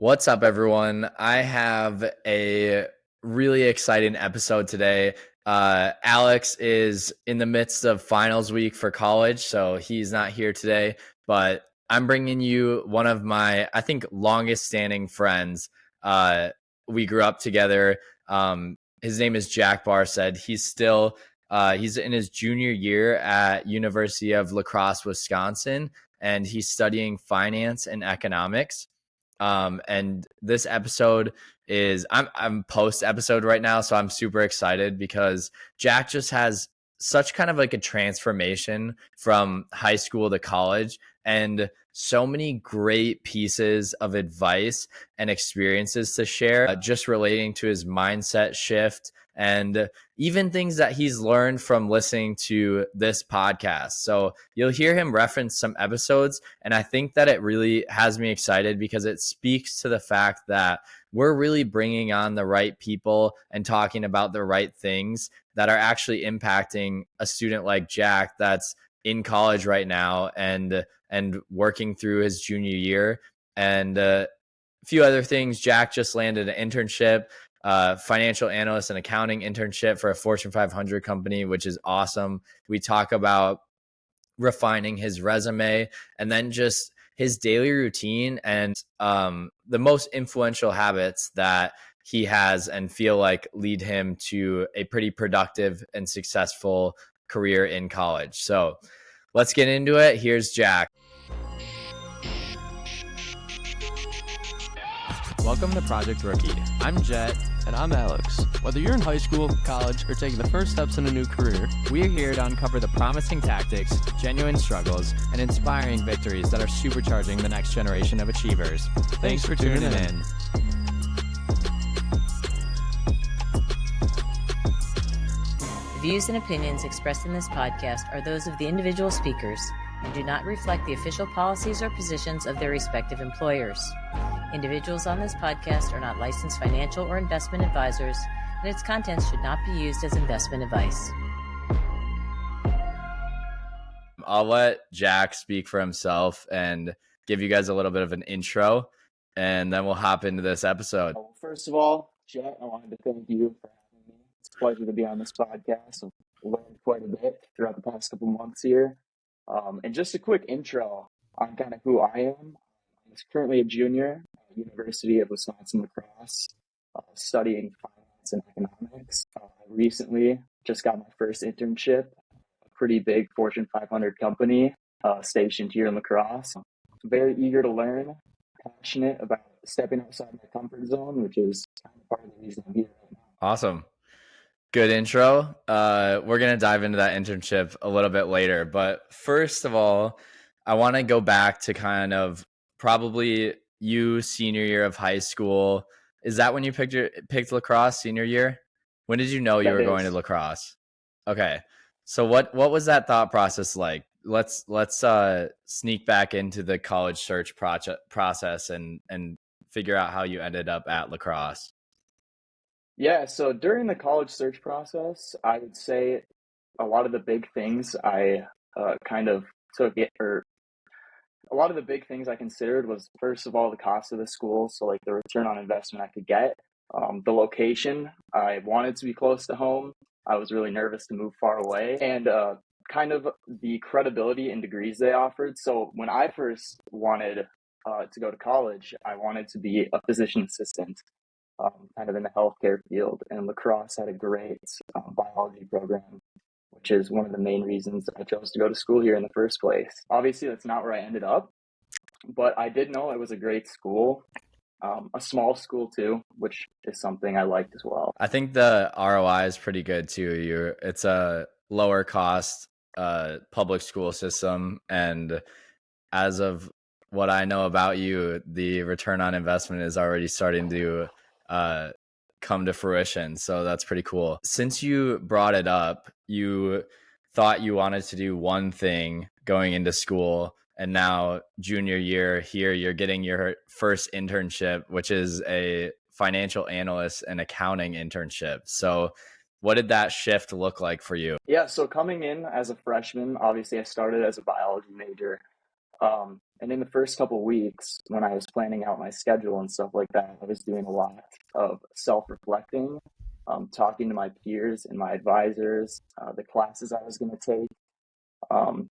What's up, everyone? I have a really exciting episode today. Alex is in the midst of finals week for college, so he's not here today, but I'm bringing you one of my, I think, longest standing friends. Uh, we grew up together. His name is Jack Barstad. He's in his junior year at University of La Crosse, Wisconsin, and he's studying finance and economics. And this episode is I'm post episode right now, so I'm super excited because Jack just has such kind of like a transformation from high school to college and so many great pieces of advice and experiences to share, just relating to his mindset shift and even things that he's learned from listening to this podcast. So you'll hear him reference some episodes, and I think that it really has me excited because it speaks to the fact that we're really bringing on the right people and talking about the right things that are actually impacting a student like Jack that's in college right now and working through his junior year. And a few other things. Jack just landed an internship, financial analyst and accounting internship for a Fortune 500 company, which is awesome. We talk about refining his resume and then just his daily routine and the most influential habits that he has and feel like lead him to a pretty productive and successful career in college. So let's get into it. Here's Jack. Welcome to Project Rookie. I'm Jet. And I'm Alex. Whether you're in high school, college, or taking the first steps in a new career, We are here to uncover the promising tactics, genuine struggles, and inspiring victories that are supercharging the next generation of achievers. Thanks for tuning in. The views and opinions expressed in this podcast are those of the individual speakers and do not reflect the official policies or positions of their respective employers. Individuals on this podcast are not licensed financial or investment advisors, and its contents should not be used as investment advice. I'll let Jack speak for himself and give you guys a little bit of an intro, and then we'll hop into this episode. Well, first of all, Jet, I wanted to thank you for having me. It's a pleasure to be on this podcast. I've learned quite a bit throughout the past couple months here. And just a quick intro on kind of who I am. I'm currently a junior at the University of Wisconsin-La Crosse, studying finance and economics. I recently just got my first internship, a pretty big Fortune 500 company stationed here in La Crosse. I'm very eager to learn, passionate about stepping outside my comfort zone, which is kind of part of the reason I'm here right now. Awesome. Good intro. We're going to dive into that internship a little bit later. But first of all, I want to go back to kind of probably you senior year of high school. Is that when you picked La Crosse senior year? When did you know you were going to La Crosse? Okay. So what was that thought process like? Let's sneak back into the college search process and figure out how you ended up at La Crosse. Yeah, so during the college search process, I would say a lot of the big things I a lot of the big things I considered was, first of all, the cost of the school, so like the return on investment I could get, the location. I wanted to be close to home. I was really nervous to move far away, and kind of the credibility and degrees they offered. So when I first wanted to go to college, I wanted to be a physician assistant, kind of in the healthcare field, and La Crosse had a great biology program, which is one of the main reasons I chose to go to school here in the first place. Obviously, that's not where I ended up, but I did know it was a great school, a small school too, which is something I liked as well. I think the ROI is pretty good too. It's a lower cost public school system, and as of what I know about you, the return on investment is already starting to come to fruition. So that's pretty cool. Since you brought it up, you thought you wanted to do one thing going into school, and now junior year here, you're getting your first internship, which is a financial analyst and accounting internship. So what did that shift look like for you? Yeah, so coming in as a freshman, obviously I started as a biology major. And in the first couple of weeks, when I was planning out my schedule and stuff like that, I was doing a lot of self-reflecting, talking to my peers and my advisors, the classes I was going to take, um,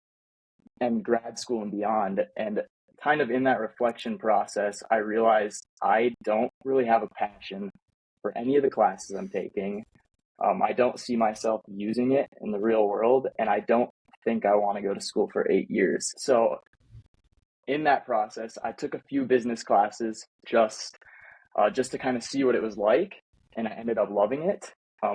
and grad school and beyond. And kind of in that reflection process, I realized I don't really have a passion for any of the classes I'm taking. I don't see myself using it in the real world, and I don't think I want to go to school for 8 years. So in that process, I took a few business classes just to kind of see what it was like, and I ended up loving it.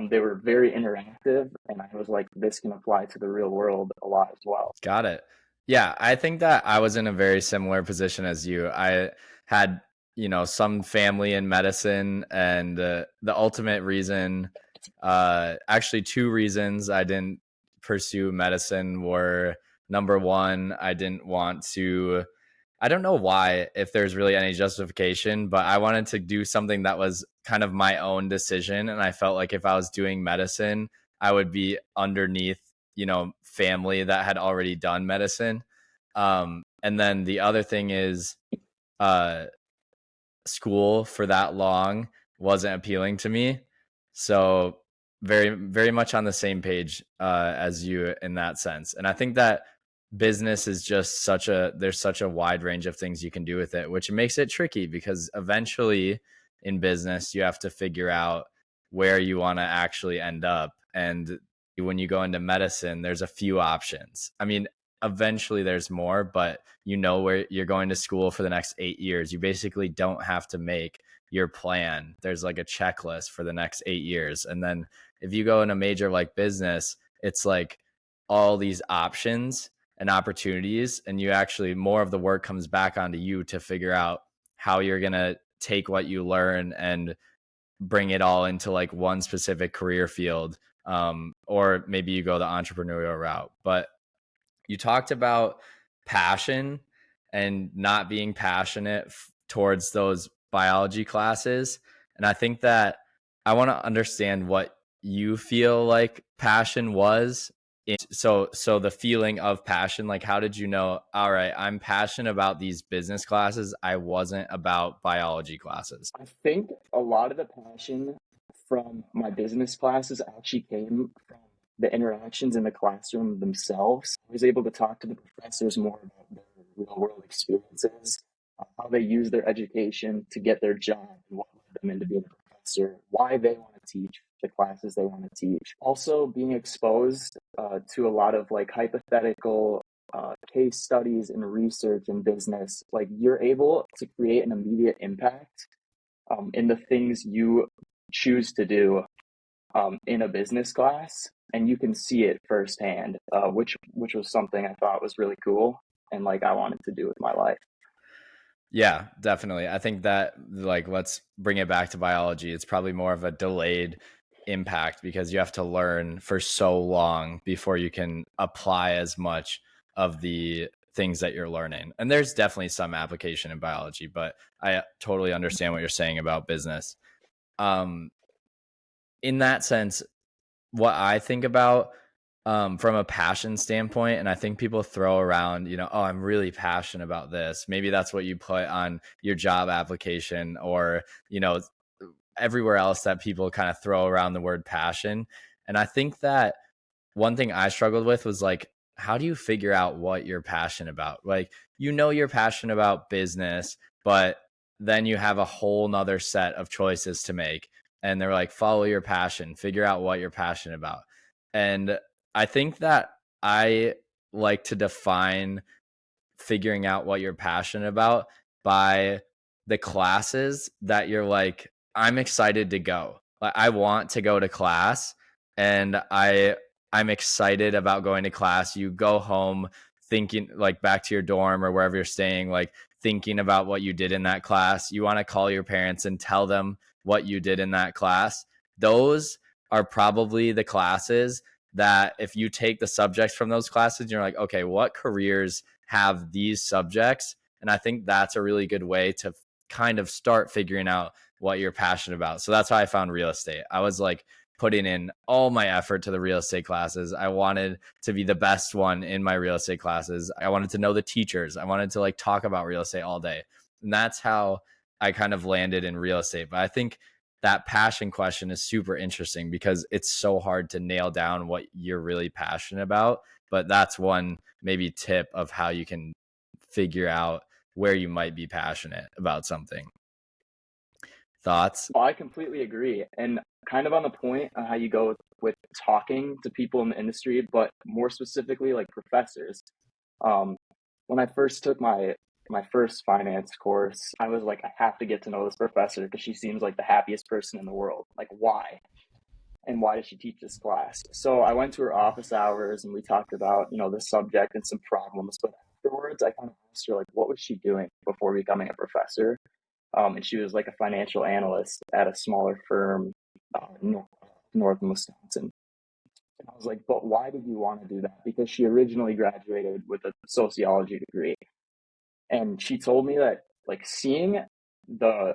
They were very interactive, and I was like, this can apply to the real world a lot as well. Got it. Yeah, I think that I was in a very similar position as you. I had, some family in medicine, and the ultimate reason, actually two reasons I didn't pursue medicine were, number one, I didn't want to, I don't know why, if there's really any justification, but I wanted to do something that was kind of my own decision. And I felt like if I was doing medicine, I would be underneath, family that had already done medicine. And then the other thing is, school for that long wasn't appealing to me. So very, very much on the same page as you in that sense. And I think that business is just there's such a wide range of things you can do with it, which makes it tricky because eventually in business, you have to figure out where you want to actually end up. And when you go into medicine, there's a few options. I mean, eventually there's more, but where you're going to school for the next 8 years. You basically don't have to make your plan. There's like a checklist for the next 8 years. And then if you go in a major like business, it's like all these options and opportunities, and you actually, more of the work comes back onto you to figure out how you're going to take what you learn and bring it all into like one specific career field. Or maybe you go the entrepreneurial route. But you talked about passion and not being passionate towards those biology classes. And I think that I want to understand what you feel like passion was. So the feeling of passion, like how did you know, all right, I'm passionate about these business classes. I wasn't about biology classes. I think a lot of the passion from my business classes actually came from the interactions in the classroom themselves. I was able to talk to the professors more about their real world experiences, how they use their education to get their job, and what led them into being a professor, why they want to teach the classes they want to teach. Also being exposed to a lot of like hypothetical case studies and research in business. Like you're able to create an immediate impact in the things you choose to do in a business class, and you can see it firsthand, which was something I thought was really cool and like I wanted to do with my life. Yeah, definitely. I think that like, let's bring it back to biology. It's probably more of a delayed impact because you have to learn for so long before you can apply as much of the things that you're learning. And there's definitely some application in biology, but I totally understand what you're saying about business. In that sense, what I think about from a passion standpoint, and I think people throw around, oh, I'm really passionate about this. Maybe that's what you put on your job application or, everywhere else that people kind of throw around the word passion. And I think that one thing I struggled with was like, how do you figure out what you're passionate about? Like, you're passionate about business, but then you have a whole nother set of choices to make. And they're like, follow your passion, figure out what you're passionate about. And I think that I like to define figuring out what you're passionate about by the classes that you're like, I'm excited to go. Like, I want to go to class and I'm excited about going to class. You go home thinking, like, back to your dorm or wherever you're staying, like thinking about what you did in that class. You want to call your parents and tell them what you did in that class. Those are probably the classes that if you take the subjects from those classes, you're like, okay, what careers have these subjects? And I think that's a really good way to kind of start figuring out what you're passionate about. So that's how I found real estate. I was like putting in all my effort to the real estate classes. I wanted to be the best one in my real estate classes. I wanted to know the teachers. I wanted to like talk about real estate all day. And that's how I kind of landed in real estate. But I think that passion question is super interesting because it's so hard to nail down what you're really passionate about. But that's one maybe tip of how you can figure out where you might be passionate about something. Thoughts? Well, I completely agree. And kind of on the point on how you go with talking to people in the industry, but more specifically like professors. When I first took my first finance course, I was like, I have to get to know this professor because she seems like the happiest person in the world. Like, why? And why does she teach this class? So I went to her office hours and we talked about, the subject and some problems. But afterwards, I kind of asked her, like, what was she doing before becoming a professor? And she was like a financial analyst at a smaller firm north in Wisconsin. And I was like, but why did you want to do that? Because she originally graduated with a sociology degree. And she told me that like seeing the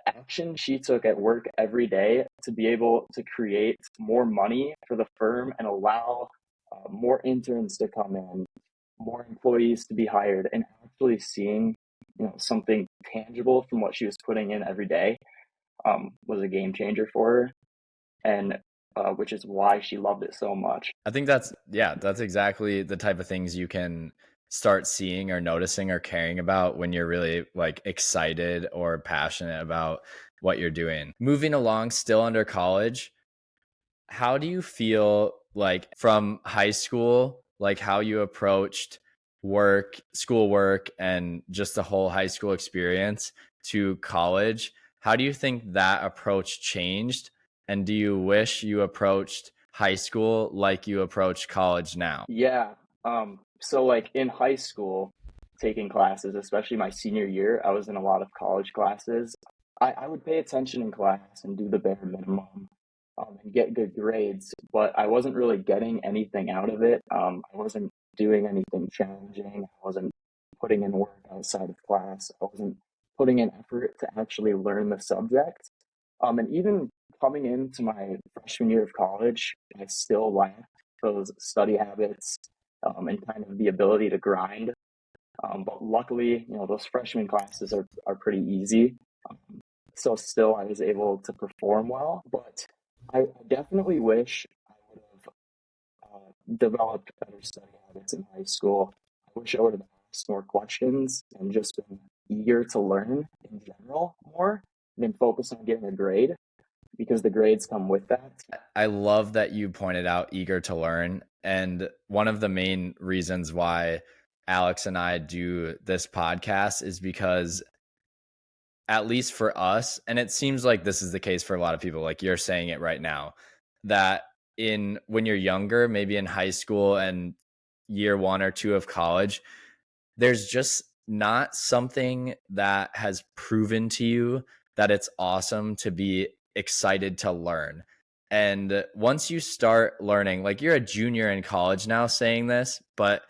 action she took at work every day to be able to create more money for the firm and allow more interns to come in, more employees to be hired, and actually seeing something tangible from what she was putting in every day was a game changer for her, and which is why she loved it so much. I think that's exactly the type of things you can start seeing or noticing or caring about when you're really like excited or passionate about what you're doing. Moving along, still under college, how do you feel like from high school, like how you approached schoolwork, and just the whole high school experience to college? How do you think that approach changed? And do you wish you approached high school like you approach college now? Yeah. So like in high school, taking classes, especially my senior year, I was in a lot of college classes. I would pay attention in class and do the bare minimum and get good grades, but I wasn't really getting anything out of it. I wasn't doing anything challenging. I wasn't putting in work outside of class. I wasn't putting in effort to actually learn the subject. And even coming into my freshman year of college, I still lacked those study habits and kind of the ability to grind. But luckily, those freshman classes are pretty easy. So still I was able to perform well, but I definitely wish I would have developed better study habits in high school. I wish I would have asked more questions and just been eager to learn in general more than focus on getting a grade, because the grades come with that. I love that you pointed out eager to learn. And one of the main reasons why Alex and I do this podcast is because, at least for us, and it seems like this is the case for a lot of people, like you're saying it right now, that when you're younger, maybe in high school and year 1 or 2 of college, there's just not something that has proven to you that it's awesome to be excited to learn. And once you start learning, like you're a junior in college now saying this, but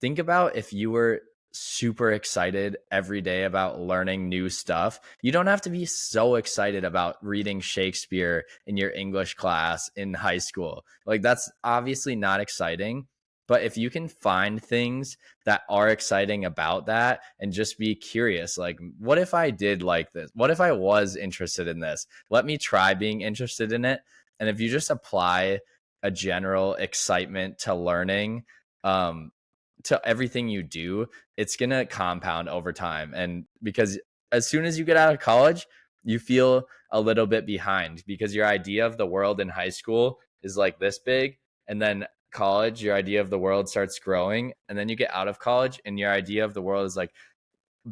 think about if you were super excited every day about learning new stuff. You don't have to be so excited about reading Shakespeare in your English class in high school. Like that's obviously not exciting. But if you can find things that are exciting about that and just be curious, like, what if I did like this? What if I was interested in this? Let me try being interested in it. And if you just apply a general excitement to learning, to everything you do, it's going to compound over time. And because as soon as you get out of college, you feel a little bit behind because your idea of the world in high school is like this big. And then college, your idea of the world starts growing. And then you get out of college and your idea of the world is like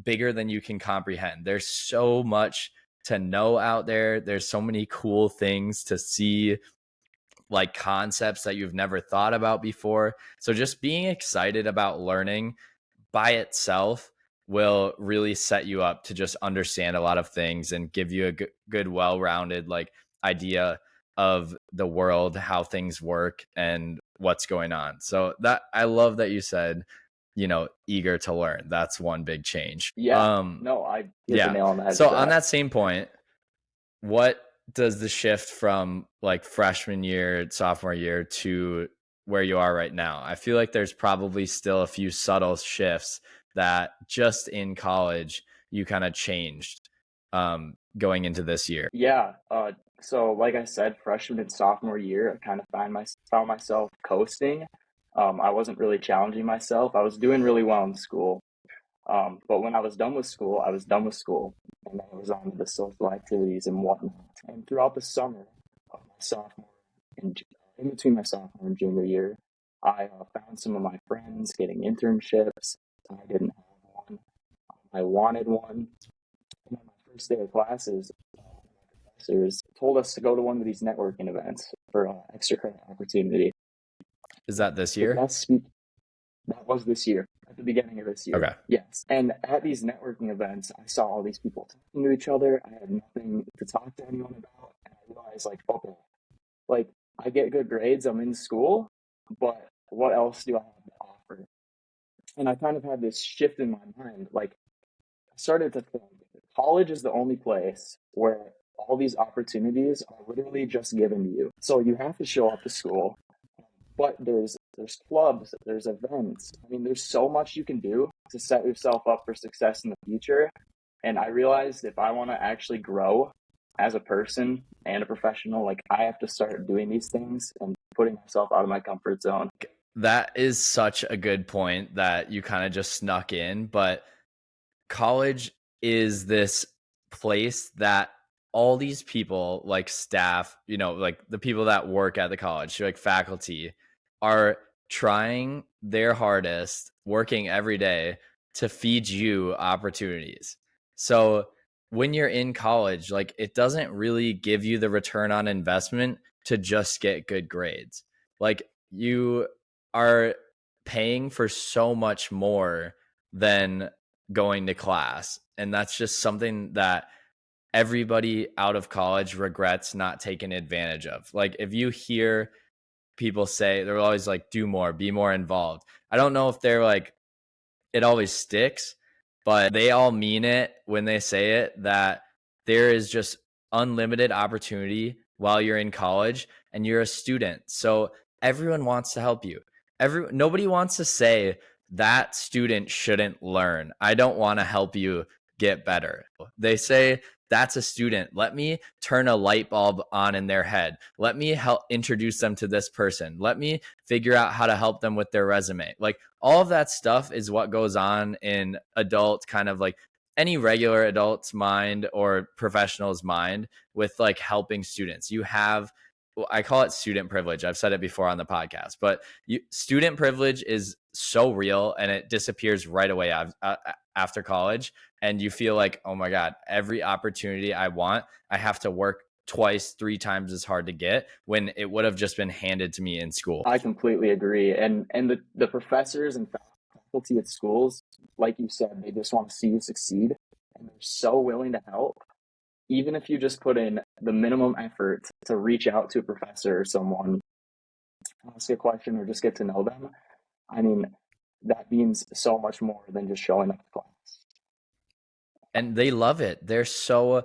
bigger than you can comprehend. There's so much to know out there. There's so many cool things to see, like concepts that you've never thought about before. So just being excited about learning by itself will really set you up to just understand a lot of things and give you a good well-rounded like idea of the world, how things work and what's going on. So that I love that you said, eager to learn. That's one big change. Yeah. No, I hit the nail on the head. So on that same point, what does the shift from like freshman year, sophomore year to where you are right now? I feel like there's probably still a few subtle shifts that just in college you kind of changed going into this year. Yeah. So like I said, freshman and sophomore year, I kind of found myself coasting. I wasn't really challenging myself. I was doing really well in school. But when I was done with school, I was done with school, and then I was on to the social activities and whatnot. And throughout the summer of my sophomore and in between my sophomore and junior year, I found some of my friends getting internships. I didn't have one. I wanted one. And on my first day of classes, my professors told us to go to one of these networking events for extra credit opportunity. Is that this The year? best speak That was this year, at the beginning of this year. Okay. Yes. And at these networking events, I saw all these people talking to each other. I had nothing to talk to anyone about. And I realized, like, okay, like, I get good grades, I'm in school, but what else do I have to offer? And I kind of had this shift in my mind. Like, I started to think college is the only place where all these opportunities are literally just given to you. So you have to show up to school, but there's clubs, there's events. I mean, there's so much you can do to set yourself up for success in the future. And I realized if I want to actually grow as a person and a professional, like I have to start doing these things and putting myself out of my comfort zone. That is such a good point that you kind of just snuck in, but college is this place that all these people like staff, like the people that work at the college, like faculty, are trying their hardest, working every day to feed you opportunities. So when you're in college, like it doesn't really give you the return on investment to just get good grades. Like you are paying for so much more than going to class. And that's just something that everybody out of college regrets not taking advantage of. Like if you hear people say, they're always like, do more, be more involved. I don't know if they're like, it always sticks, but they all mean it when they say it, that there is just unlimited opportunity while you're in college and you're a student. So everyone wants to help you. Nobody wants to say that student shouldn't learn. I don't want to help you get better. They say that's a student. Let me turn a light bulb on in their head. Let me help introduce them to this person. Let me figure out how to help them with their resume. Like all of that stuff is what goes on in adult, kind of like any regular adult's mind or professional's mind with like helping students. You have, I call it student privilege. I've said it before on the podcast, but student privilege is so real and it disappears right away after college. And you feel like, oh my God, every opportunity I want, I have to work twice, 3 times as hard to get, when it would have just been handed to me in school. I completely agree. And the professors and faculty at schools, like you said, they just want to see you succeed. And they're so willing to help. Even if you just put in the minimum effort to reach out to a professor or someone, ask a question, or just get to know them, I mean, that means so much more than just showing up to class. And they love it. They're so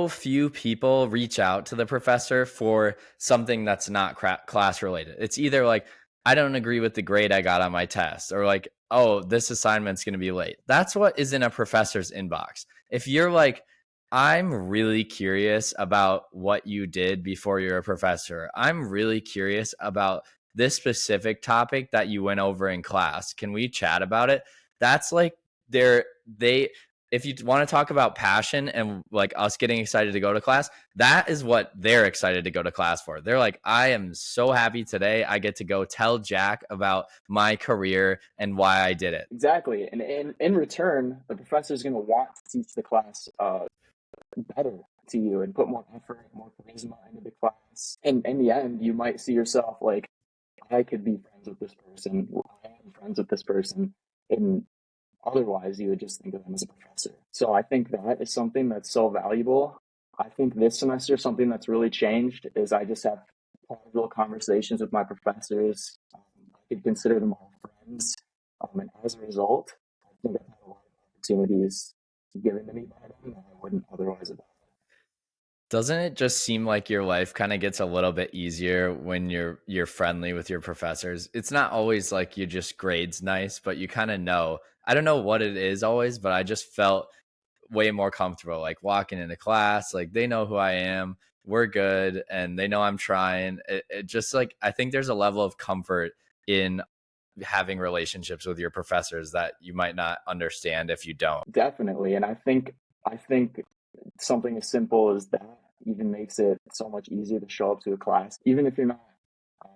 few people reach out to the professor for something that's not class related. It's either like, I don't agree with the grade I got on my test, or like, oh, this assignment's going to be late. That's what is in a professor's inbox. If you're like, I'm really curious about what you did before you're a professor, I'm really curious about this specific topic that you went over in class, can we chat about it? That's like they if you want to talk about passion and like us getting excited to go to class, that is what they're excited to go to class for. They're like, I am so happy today. I get to go tell Jack about my career and why I did it. Exactly. And in return, the professor is going to want to teach the class better to you and put more effort, more charisma into the class. And in the end, you might see yourself like, I could be friends with this person. I am friends with this person. And otherwise, you would just think of them as a professor. So I think that is something that's so valuable. I think this semester, something that's really changed is I just have casual conversations with my professors. I could consider them all friends. And as a result, I think I've had a lot of opportunities given to me by them that I wouldn't otherwise have. Doesn't it just seem like your life kind of gets a little bit easier when you're friendly with your professors? It's not always like you just grades nice, but you kind of know. I don't know what it is always, but I just felt way more comfortable like walking into class. Like they know who I am, we're good, and they know I'm trying. It just like I think there's a level of comfort in having relationships with your professors that you might not understand if you don't. Definitely. And I think something as simple as that even makes it so much easier to show up to a class, even if you're not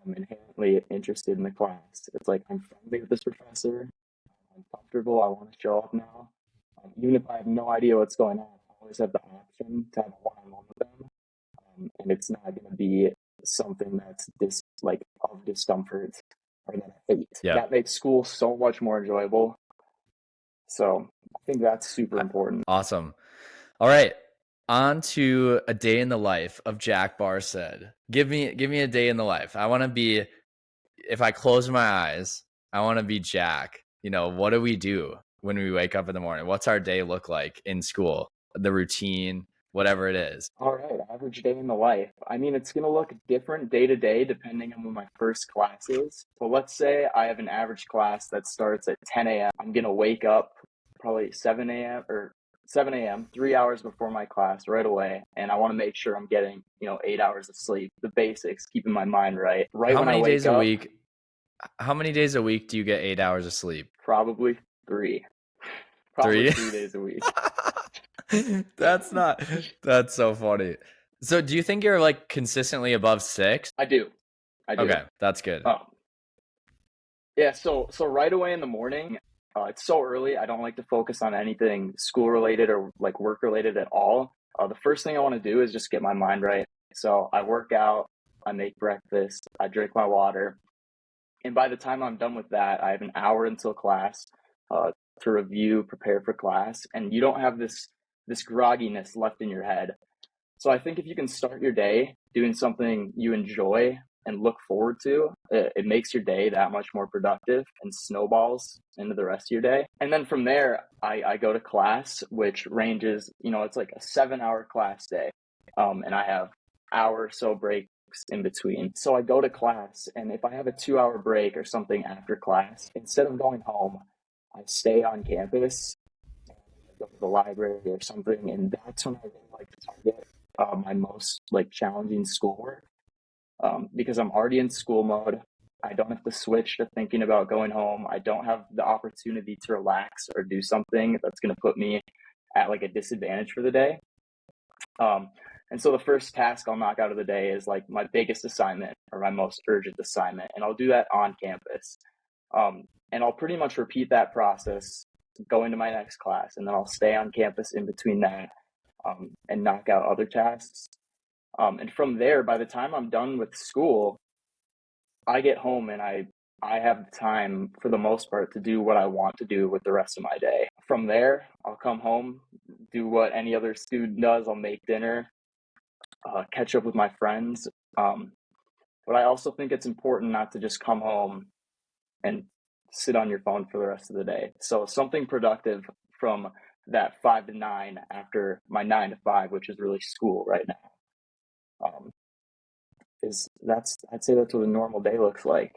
inherently interested in the class. It's like I'm friendly with this professor, I'm comfortable, I want to show up now. Even if I have no idea what's going on, I always have the option to have a one-on-one with them, and it's not going to be something that's like of discomfort or that I hate. Yeah. That makes school so much more enjoyable. So I think that's super important. Awesome. All right. On to a day in the life of Jack Barstad. Give me a day in the life. I want to be, if I close my eyes, I want to be Jack. You know, what do we do when we wake up in the morning? What's our day look like in school? The routine, whatever it is. All right, average day in the life. I mean, it's going to look different day to day depending on when my first class is. So let's say I have an average class that starts at 10 a.m. I'm going to wake up probably 7 a.m., 3 hours before my class right away. And I want to make sure I'm getting, 8 hours of sleep, the basics, keeping my mind right. Right How when I many wake days up, a week? How many days a week do you get 8 hours of sleep? probably 3. Probably 3? 3 days a week. That's so funny. So do you think you're like consistently above 6? I do. Okay, that's good. Yeah, so right away in the morning, it's so early. I don't like to focus on anything school related or like work related at all. The first thing I want to do is just get my mind right. So I work out, I make breakfast, I drink my water, and by the time I'm done with that, I have an hour until class to review, prepare for class, and you don't have this grogginess left in your head. So I think if you can start your day doing something you enjoy and look forward to, it makes your day that much more productive and snowballs into the rest of your day. And then from there, I go to class, which ranges, it's like a 7-hour class day. And I have hour or so breaks in between. So I go to class, and if I have a 2-hour break or something after class, instead of going home, I stay on campus, go to the library or something, and that's when I really like to target my most like challenging schoolwork, because I'm already in school mode. I don't have to switch to thinking about going home. I don't have the opportunity to relax or do something that's going to put me at like a disadvantage for the day. And so the first task I'll knock out of the day is like my biggest assignment or my most urgent assignment, and I'll do that on campus. And I'll pretty much repeat that process go into my next class, and then I'll stay on campus in between that, and knock out other tasks. And from there, by the time I'm done with school, I get home and I have time for the most part to do what I want to do with the rest of my day. From there, I'll come home, do what any other student does. I'll make dinner, catch up with my friends. But I also think it's important not to just come home and sit on your phone for the rest of the day. So something productive from that 5 to 9 after my 9 to 5, which is really school right now. I'd say that's what a normal day looks like.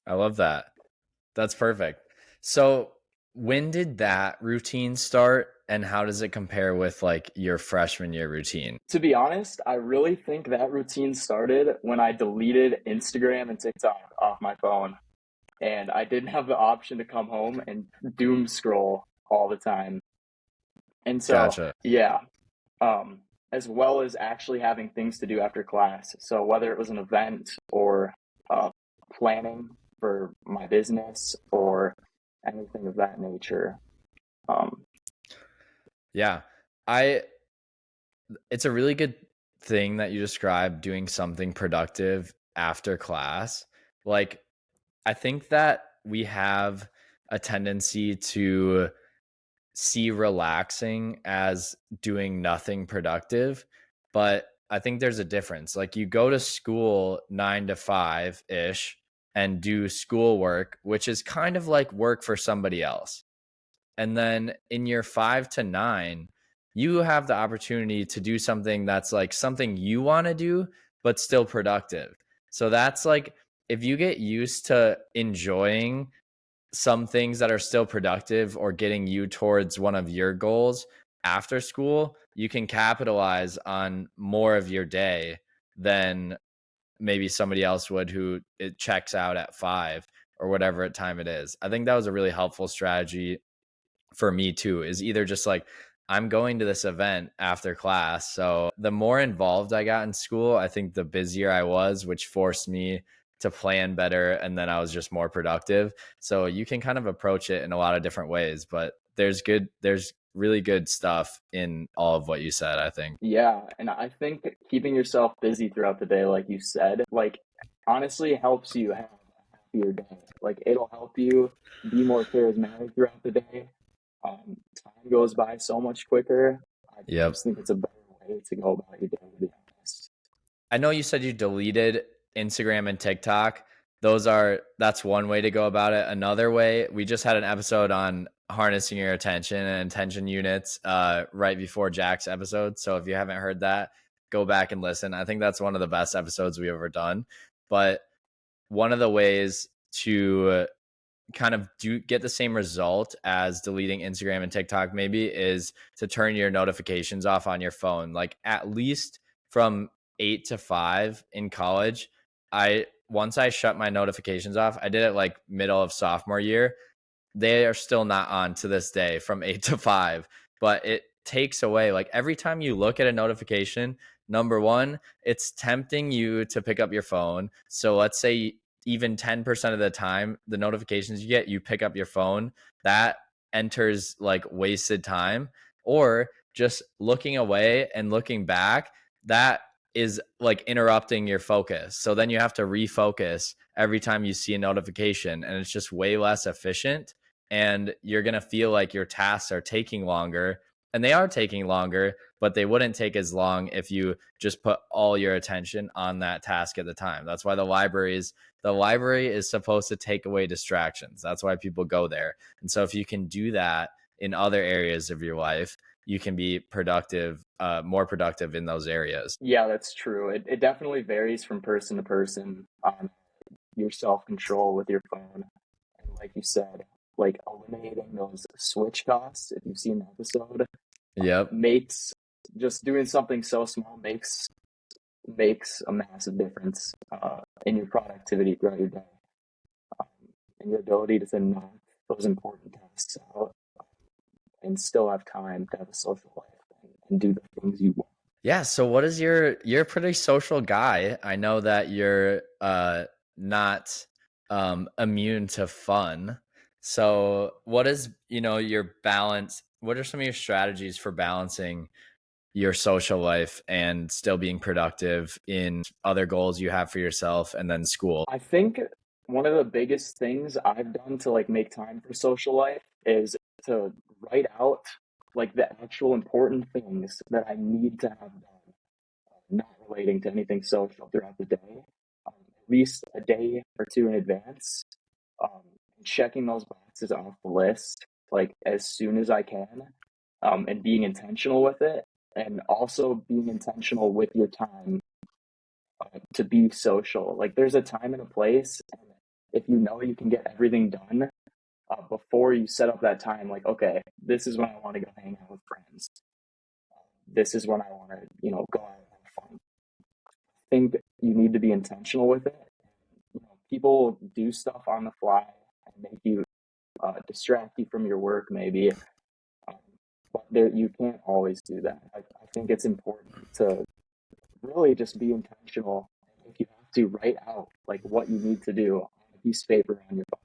I love that. That's perfect. So when did that routine start, and how does it compare with like your freshman year routine? To be honest, I really think that routine started when I deleted Instagram and TikTok off my phone, and I didn't have the option to come home and doom scroll all the time. And so, Gotcha. Yeah, as well as actually having things to do after class. So whether it was an event or planning for my business or anything of that nature. Yeah. It's a really good thing that you described, doing something productive after class. Like, I think that we have a tendency to see relaxing as doing nothing productive, but I think there's a difference. Like, you go to school 9 to 5 ish and do schoolwork, which is kind of like work for somebody else. And then in your 5 to 9, you have the opportunity to do something that's like something you want to do, but still productive. So that's like, if you get used to enjoying some things that are still productive or getting you towards one of your goals after school, you can capitalize on more of your day than maybe somebody else would who it checks out at 5 or whatever time it is. I think that was a really helpful strategy for me too, is either just like, I'm going to this event after class. So the more involved I got in school, I think the busier I was, which forced me to plan better. And then I was just more productive. So you can kind of approach it in a lot of different ways, but there's really good stuff in all of what you said, I think. Yeah, and I think keeping yourself busy throughout the day, like you said, like honestly helps you have a happier day. Like it'll help you be more charismatic throughout the day. Time goes by so much quicker. I Yep. just think it's a better way to go about your day, to be honest. I know you said you deleted Instagram and TikTok. That's one way to go about it. Another way, we just had an episode on harnessing your attention and attention units right before Jack's episode. So if you haven't heard that, go back and listen. I think that's one of the best episodes we've ever done. But one of the ways to kind of get the same result as deleting Instagram and TikTok maybe is to turn your notifications off on your phone. Like at least from 8 to 5 in college, once I shut my notifications off, I did it like middle of sophomore year. They are still not on to this day from 8 to 5, but it takes away, like every time you look at a notification, number one, it's tempting you to pick up your phone. So let's say even 10% of the time, the notifications you get, you pick up your phone, that enters like wasted time. Or just looking away and looking back, that is like interrupting your focus. So then you have to refocus every time you see a notification, and it's just way less efficient. And you're going to feel like your tasks are taking longer, and they are taking longer, but they wouldn't take as long if you just put all your attention on that task at the time. That's why the library is supposed to take away distractions. That's why people go there. And so if you can do that in other areas of your life, you can be productive, more productive in those areas. Yeah, that's true. It definitely varies from person to person on your self-control with your phone. And like you said, like eliminating those switch costs, if you've seen the episode, Yep. makes just doing something so small makes a massive difference in your productivity throughout your day, and your ability to knock those important tasks out and still have time to have a social life and do the things you want. Yeah. So what is you're a pretty social guy. I know that you're not immune to fun. So what is, your balance? What are some of your strategies for balancing your social life and still being productive in other goals you have for yourself and then school? I think one of the biggest things I've done to like make time for social life is to write out like the actual important things that I need to have done, not relating to anything social throughout the day, at least a day or two in advance, checking those boxes off the list like as soon as I can, and being intentional with it, and also being intentional with your time to be social. Like there's a time and a place, and if you know you can get everything done before you set up that time, like, okay, this is when I want to go hang out with friends. This is when I want to, go out and have fun. I think you need to be intentional with it. People do stuff on the fly and make you distract you from your work, maybe. But you can't always do that. I think it's important to really just be intentional. If you have to, write out like what you need to do on a piece of paper on your phone.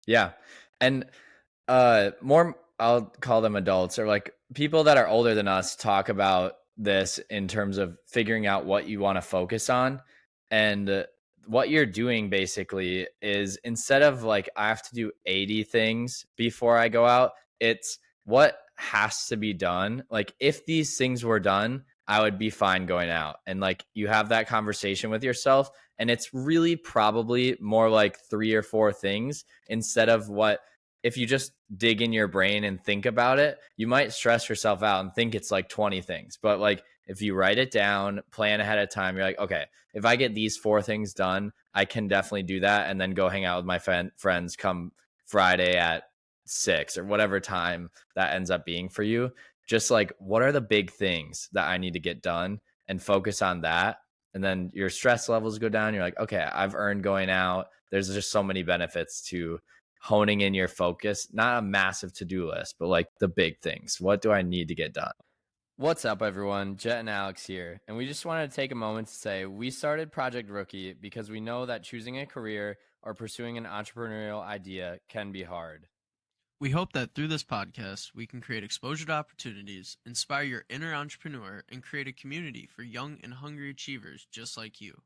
Yeah. And more, I'll call them adults, or like people that are older than us, talk about this in terms of figuring out what you want to focus on. And what you're doing basically is, instead of like, I have to do 80 things before I go out, it's what has to be done. Like if these things were done, I would be fine going out. And like you have that conversation with yourself, and it's really probably more like 3 or 4 things instead of what if you just dig in your brain and think about it, you might stress yourself out and think it's like 20 things. But like if you write it down, plan ahead of time, you're like, okay, if I get these 4 things done, I can definitely do that. And then go hang out with my friends come Friday at 6 or whatever time that ends up being for you. Just like, what are the big things that I need to get done, and focus on that. And then your stress levels go down. You're like, okay, I've earned going out. There's just so many benefits to honing in your focus, not a massive to-do list, but like the big things. What do I need to get done? What's up, everyone? Jet and Alex here, and we just wanted to take a moment to say we started Project Rookie because we know that choosing a career or pursuing an entrepreneurial idea can be hard. We hope that through this podcast, we can create exposure to opportunities, inspire your inner entrepreneur, and create a community for young and hungry achievers just like you.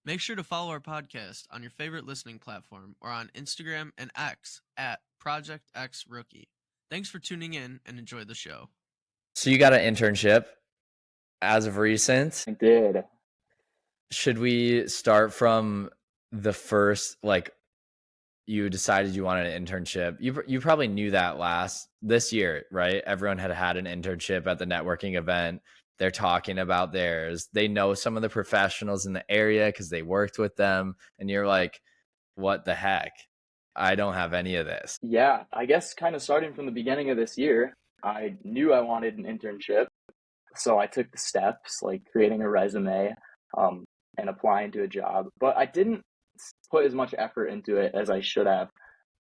Make sure to follow our podcast on your favorite listening platform or on Instagram and X at Project X Rookie. Thanks for tuning in and enjoy the show. So you got an internship as of recent. I did. Should we start from the first, like, you decided you wanted an internship? You probably knew that this year, right? Everyone had an internship at the networking event. They're talking about theirs. They know some of the professionals in the area because they worked with them. And you're like, what the heck? I don't have any of this. Yeah, I guess kind of starting from the beginning of this year, I knew I wanted an internship. So I took the steps, like creating a resume and applying to a job. But I didn't put as much effort into it as I should have.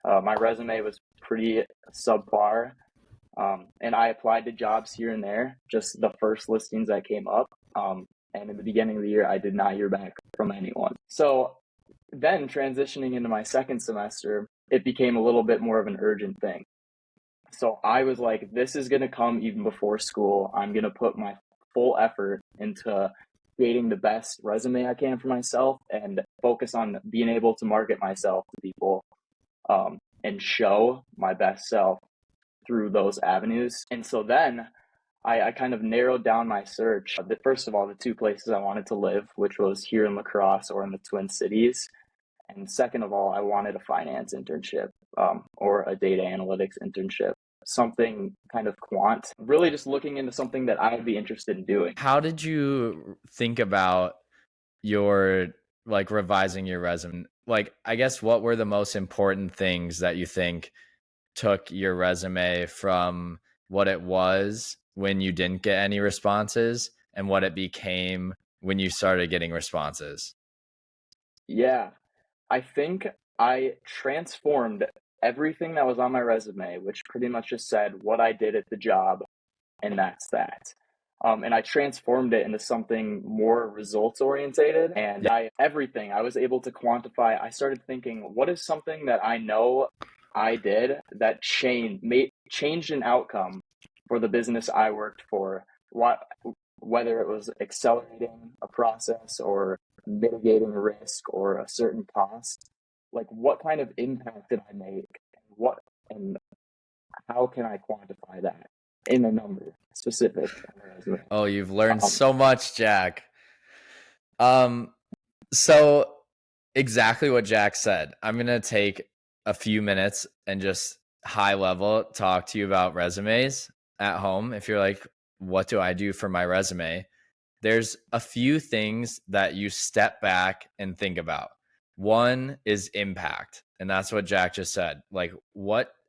My resume was pretty subpar. And I applied to jobs here and there, just the first listings that came up. And in the beginning of the year, I did not hear back from anyone. So then transitioning into my second semester, it became a little bit more of an urgent thing. So I was like, this is going to come even before school. I'm going to put my full effort into creating the best resume I can for myself and focus on being able to market myself to people and show my best self through those avenues. And so then I kind of narrowed down my search. First of all, the 2 places I wanted to live, which was here in La Crosse or in the Twin Cities. And second of all, I wanted a finance internship or a data analytics internship, something kind of quant, really just looking into something that I would be interested in doing. How did you think about your, like, revising your resume? Like, I guess what were the most important things that you think took your resume from what it was when you didn't get any responses and what it became when you started getting responses? Yeah, I think I transformed everything that was on my resume, which pretty much just said what I did at the job, and that's that. And I transformed it into something more results orientated, and everything I was able to quantify. I started thinking, what is something that I know I did that changed an outcome for the business I worked for, whether it was accelerating a process or mitigating risk or a certain cost. Like, what kind of impact did I make? And how can I quantify that in a number specific? Oh, you've learned so much, Jack. So exactly what Jack said. I'm going to take a few minutes and just high level talk to you about resumes at home. If you're like, what do I do for my resume? There's a few things that you step back and think about. One is impact. And that's what Jack just said. Like,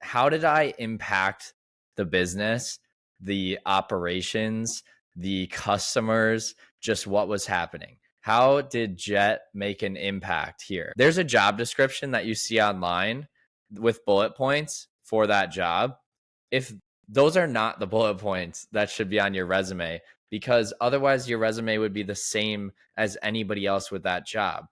how did I impact the business, the operations, the customers, just what was happening? How did Jet make an impact here? There's a job description that you see online with bullet points for that job. If those are not the bullet points that should be on your resume, because otherwise your resume would be the same as anybody else with that job.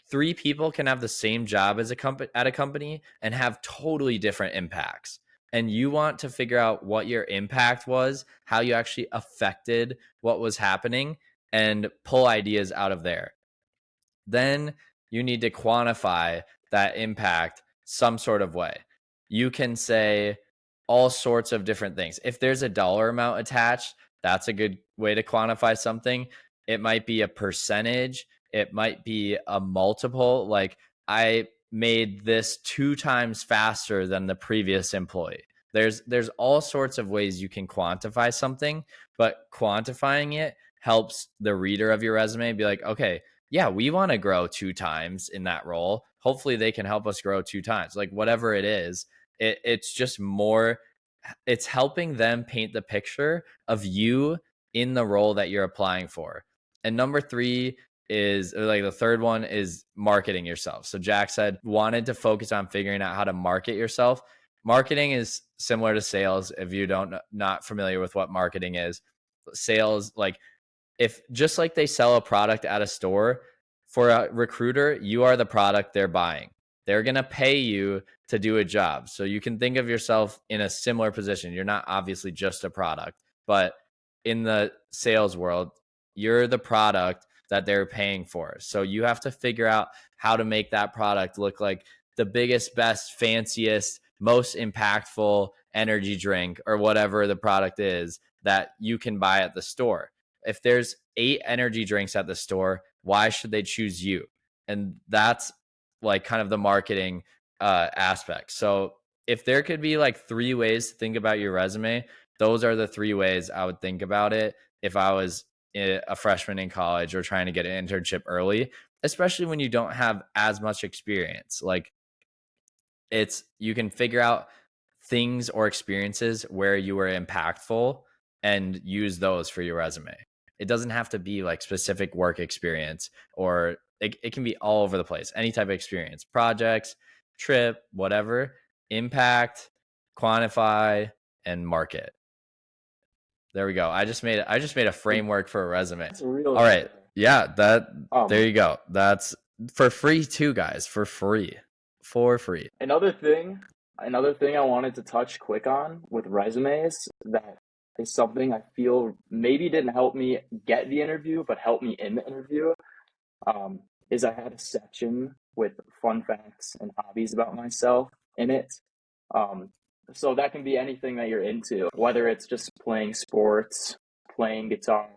3 people can have the same job as at a company and have totally different impacts. And you want to figure out what your impact was, how you actually affected what was happening, and pull ideas out of there. Then you need to quantify that impact some sort of way. You can say all sorts of different things. If there's a dollar amount attached, that's a good way to quantify something. It might be a percentage. It might be a multiple. Like, I made this 2 times faster than the previous employee. There's all sorts of ways you can quantify something, but quantifying it helps the reader of your resume be like, okay, yeah, we want to grow 2 times in that role. Hopefully they can help us grow 2 times. Like whatever it is, it's just more, it's helping them paint the picture of you in the role that you're applying for. And number 3 is, or like the third one is marketing yourself. So Jack said wanted to focus on figuring out how to market yourself. Marketing is similar to sales. If you don't not familiar with what marketing is, sales, like if just like they sell a product at a store, for a recruiter, you are the product they're buying. They're going to pay you to do a job. So you can think of yourself in a similar position. You're not obviously just a product, but in the sales world, you're the product that they're paying for. So you have to figure out how to make that product look like the biggest, best, fanciest, most impactful energy drink or whatever the product is that you can buy at the store. If there's 8 energy drinks at the store, why should they choose you? And that's like kind of the marketing aspect. So if there could be like 3 ways to think about your resume, those are the 3 ways I would think about it if I was a freshman in college or trying to get an internship early, especially when you don't have as much experience. Like you can figure out things or experiences where you were impactful and use those for your resume. It doesn't have to be like specific work experience, or it can be all over the place. Any type of experience, projects, trip, whatever. Impact, quantify, and market. There we go. I just made a framework for a resume. That's real. All right. Yeah, there you go. That's for free too, guys. For free. Another thing I wanted to touch quick on with resumes that is something I feel maybe didn't help me get the interview, but helped me in the interview, is I had a section with fun facts and hobbies about myself in it. So that can be anything that you're into, whether it's just playing sports, playing guitar,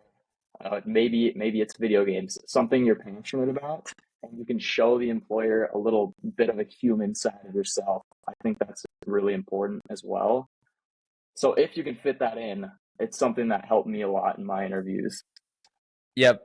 maybe it's video games, something you're passionate about, and you can show the employer a little bit of a human side of yourself. I think that's really important as well. So if you can fit that in, it's something that helped me a lot in my interviews. Yep,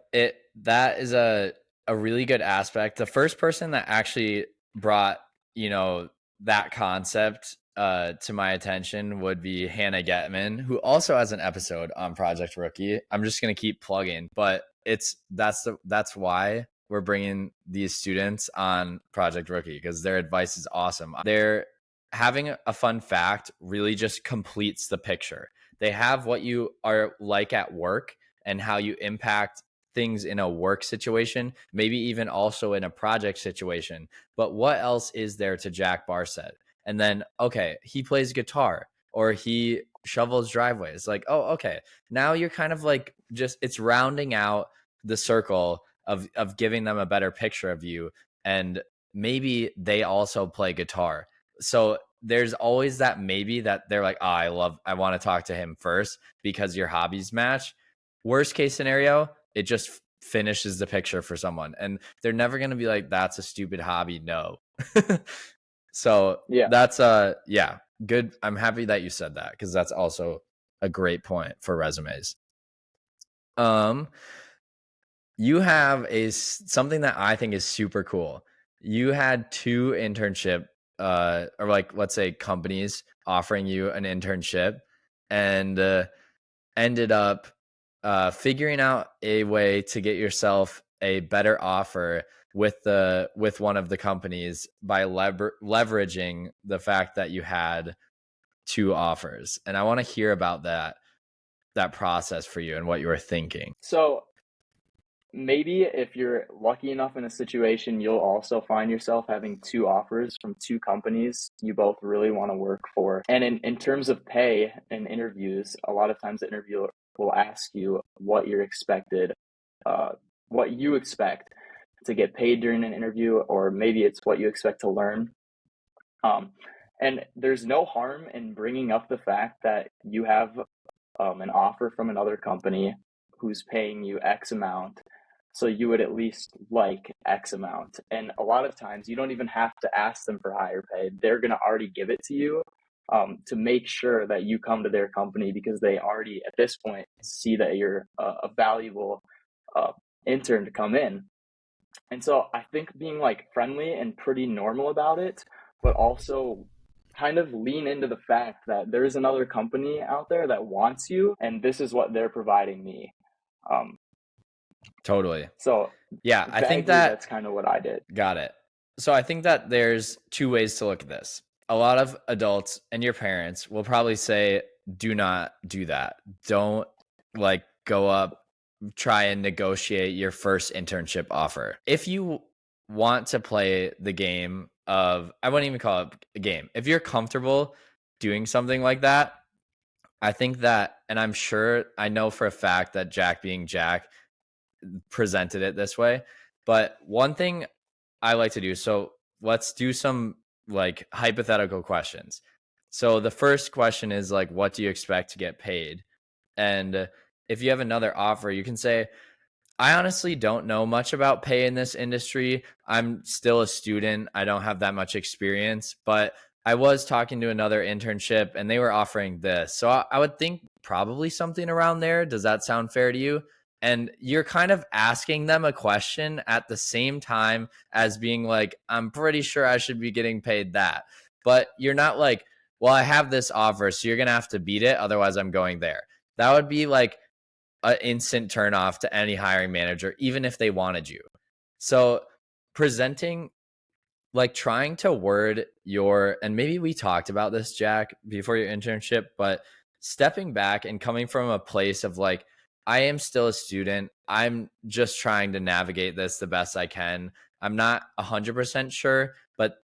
that is a really good aspect. The first person that actually brought, that concept to my attention would be Hannah Getman, who also has an episode on Project Rookie. I'm just going to keep plugging, but that's why we're bringing these students on Project Rookie, because their advice is awesome. They're having a fun fact really just completes the picture. They have what you are like at work and how you impact things in a work situation, maybe even also in a project situation. But what else is there to Jack Barstad? And then, okay, he plays guitar or he shovels driveways. Like, oh, okay. Now you're kind of like it's rounding out the circle of giving them a better picture of you. And maybe they also play guitar. So there's always that maybe that they're like, oh, I want to talk to him first because your hobbies match. Worst case scenario, it just finishes the picture for someone. And they're never going to be like, that's a stupid hobby. No. So yeah, that's good. I'm happy that you said that, because that's also a great point for resumes. You have something that I think is super cool. You had 2 internship or like, let's say, companies offering you an internship, and ended up figuring out a way to get yourself a better offer with one of the companies by leveraging the fact that you had 2 offers. And I want to hear about that process for you and what you were thinking. So maybe if you're lucky enough in a situation, you'll also find yourself having 2 offers from 2 companies you both really want to work for. And in terms of pay and interviews, a lot of times the interviewer will ask you what you expect to get paid during an interview, or maybe it's what you expect to learn. And there's no harm in bringing up the fact that you have an offer from another company who's paying you X amount, so you would at least like X amount. And a lot of times you don't even have to ask them for higher pay. They're going to already give it to you to make sure that you come to their company, because they already at this point see that you're a valuable intern to come in. And so I think being like friendly and pretty normal about it, but also kind of lean into the fact that there is another company out there that wants you, and this is what they're providing me. Totally. So Yeah, I think that's kind of what I did. Got it. So I think that there's two ways to look at this. A lot of adults and your parents will probably say, do not do that. Don't like go up, try and negotiate your first internship offer. If you want to play the game of, I wouldn't even call it a game. If you're comfortable doing something like that, I think that, and I'm sure, I know for a fact that Jack being Jack presented it this way. But one thing I like to do, so let's do some like hypothetical questions. So the first question is like, what do you expect to get paid? And if you have another offer, you can say, I honestly don't know much about pay in this industry. I'm still a student. I don't have that much experience, but I was talking to another internship and they were offering this. So I would think probably something around there. Does that sound fair to you? And you're kind of asking them a question at the same time as being like, I'm pretty sure I should be getting paid that. But you're not like, well, I have this offer, so you're going to have to beat it. Otherwise, I'm going there. That would be like an instant turnoff to any hiring manager, even if they wanted you. So presenting, like trying to word your, and maybe we talked about this, Jack, before your internship, but stepping back and coming from a place of like, I am still a student. I'm just trying to navigate this the best I can. I'm not 100% sure, but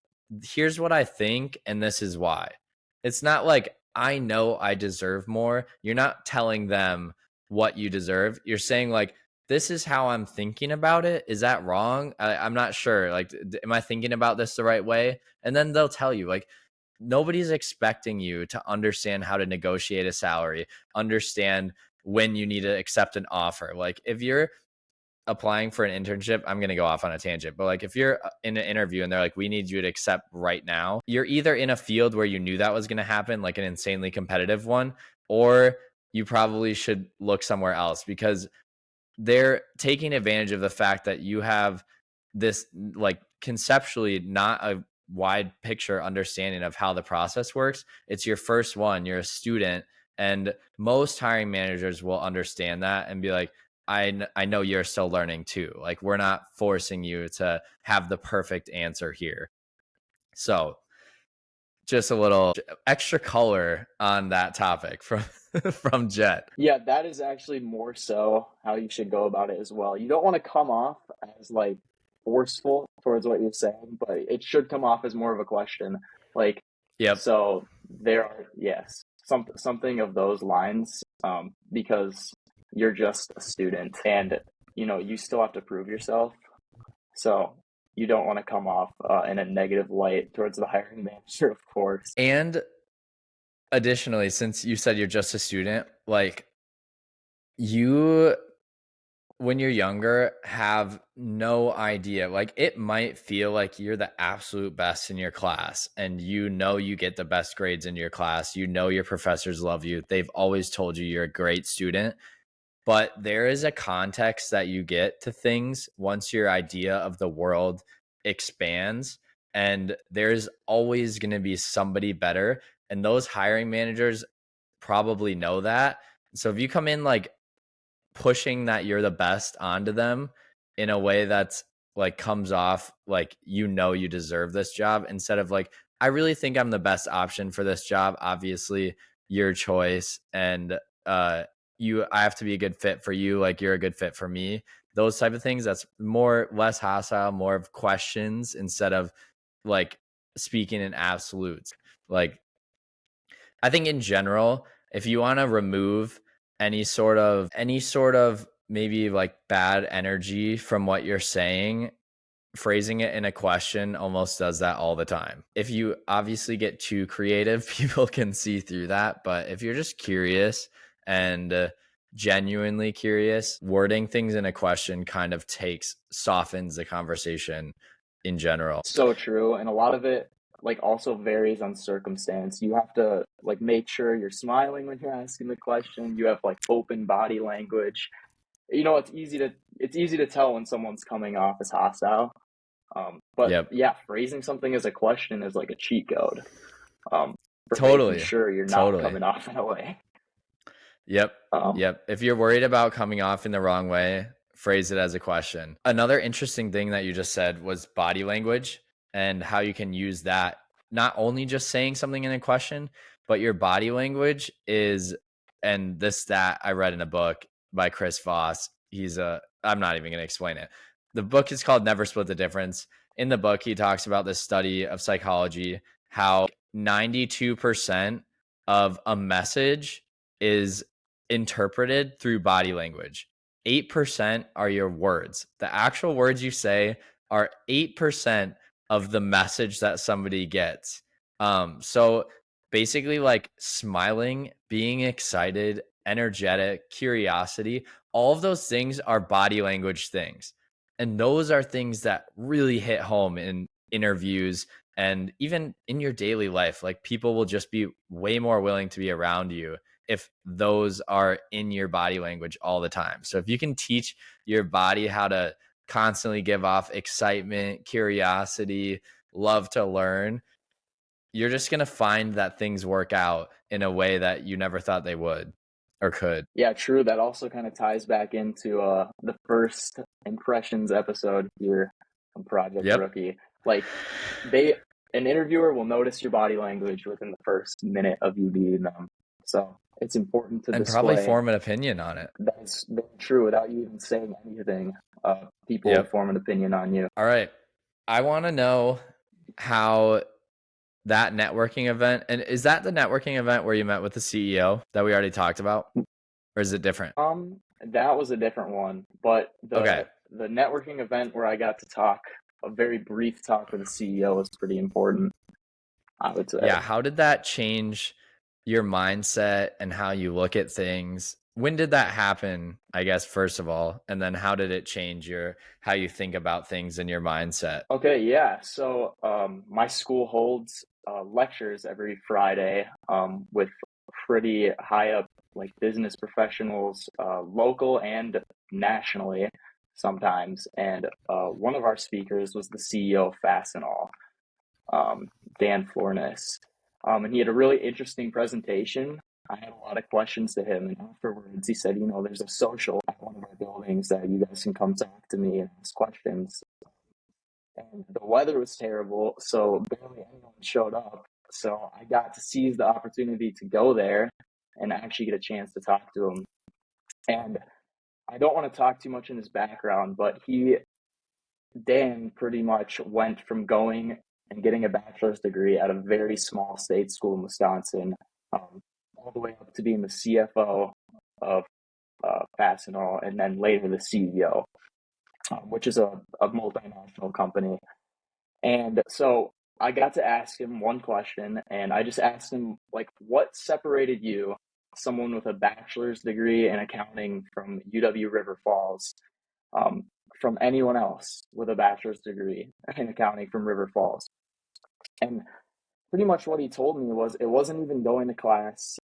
here's what I think, and this is why. It's not like, I know I deserve more. You're not telling them what you deserve. You're saying like, this is how I'm thinking about it. Is that wrong? I'm not sure. Like, am I thinking about this the right way? And then they'll tell you, like, nobody's expecting you to understand how to negotiate a salary, understand when you need to accept an offer. Like if you're applying for an internship, I'm going to go off on a tangent, but like if you're in an interview and they're like, we need you to accept right now, you're either in a field where you knew that was going to happen, like an insanely competitive one, or you probably should look somewhere else, because they're taking advantage of the fact that you have this like conceptually not a wide picture understanding of how the process works. It's your first one, you're a student, and most hiring managers will understand that and be like, I know you're still learning too. Like, we're not forcing you to have the perfect answer here. So just a little extra color on that topic from Jet. Yeah, that is actually more so how you should go about it as well. You don't want to come off as like forceful towards what you're saying, but it should come off as more of a question. Like, yep. So there are, yes, something of those lines, because you're just a student and, you know, you still have to prove yourself. So you don't want to come off in a negative light towards the hiring manager, of course. And additionally, since you said you're just a student, like you, when you're younger, have no idea. Like it might feel like you're the absolute best in your class and you know you get the best grades in your class. You know your professors love you. They've always told you you're a great student. But there is a context that you get to things once your idea of the world expands, and there's always going to be somebody better. And those hiring managers probably know that. So if you come in like pushing that you're the best onto them in a way that's like comes off like, you know, you deserve this job, instead of like, I really think I'm the best option for this job. Obviously your choice. And, I have to be a good fit for you. Like you're a good fit for me. Those type of things. That's less hostile, more of questions instead of like speaking in absolutes. Like I think in general, if you want to remove any sort of maybe like bad energy from what you're saying, phrasing it in a question almost does that all the time. If you obviously get too creative, people can see through that. But if you're just curious and genuinely curious, wording things in a question kind of softens the conversation in general. So true. And a lot of it like also varies on circumstance. You have to like make sure you're smiling when you're asking the question. You have like open body language. You know, it's easy to tell when someone's coming off as hostile. But Yep. yeah, phrasing something as a question is like a cheat code. For Totally. making sure you're not coming off in a way. Yep. Yep. If you're worried about coming off in the wrong way, phrase it as a question. Another interesting thing that you just said was body language and how you can use that, not only just saying something in a question, but your body language is, and this stat I read in a book by Chris Voss. I'm not even going to explain it. The book is called Never Split the Difference. In the book, he talks about this study of psychology, how 92% of a message is interpreted through body language. 8% are your words. The actual words you say are 8% of the message that somebody gets. So basically, like smiling, being excited, energetic, curiosity, all of those things are body language things. And those are things that really hit home in interviews and even in your daily life. Like people will just be way more willing to be around you if those are in your body language all the time. So if you can teach your body how to constantly give off excitement, curiosity, love to learn, you're just going to find that things work out in a way that you never thought they would or could. Yeah, true. That also kind of ties back into the first impressions episode here on Project Rookie. Like an interviewer will notice your body language within the first minute of you meeting them. So it's important to display, probably form an opinion on it. That's true. Without you even saying anything, people will form an opinion on you. All right. I want to know how that networking event, and is that the networking event where you met with the CEO that we already talked about, or is it different? That was a different one, but the networking event where I got to talk, a very brief talk with the CEO, was pretty important, I would say. Yeah. How did that change your mindset and how you look at things? When did that happen, I guess, first of all? And then how did it change how you think about things and your mindset? Okay, yeah. So my school holds lectures every Friday with pretty high up like business professionals, local and nationally sometimes. And one of our speakers was the CEO of Fastenal, Dan Florness. And he had a really interesting presentation. I had a lot of questions to him, and afterwards he said, there's a social at one of our buildings that you guys can come talk to me and ask questions. And the weather was terrible, so barely anyone showed up. So I got to seize the opportunity to go there and actually get a chance to talk to him. And I don't want to talk too much in his background, but Dan pretty much went from going and getting a bachelor's degree at a very small state school in Wisconsin, all the way up to being the CFO of Fastenal, and then later the CEO, which is a multinational company. And so I got to ask him one question, and I just asked him, like, what separated you, someone with a bachelor's degree in accounting from UW River Falls, from anyone else with a bachelor's degree in accounting from River Falls? And pretty much what he told me was it wasn't even going to class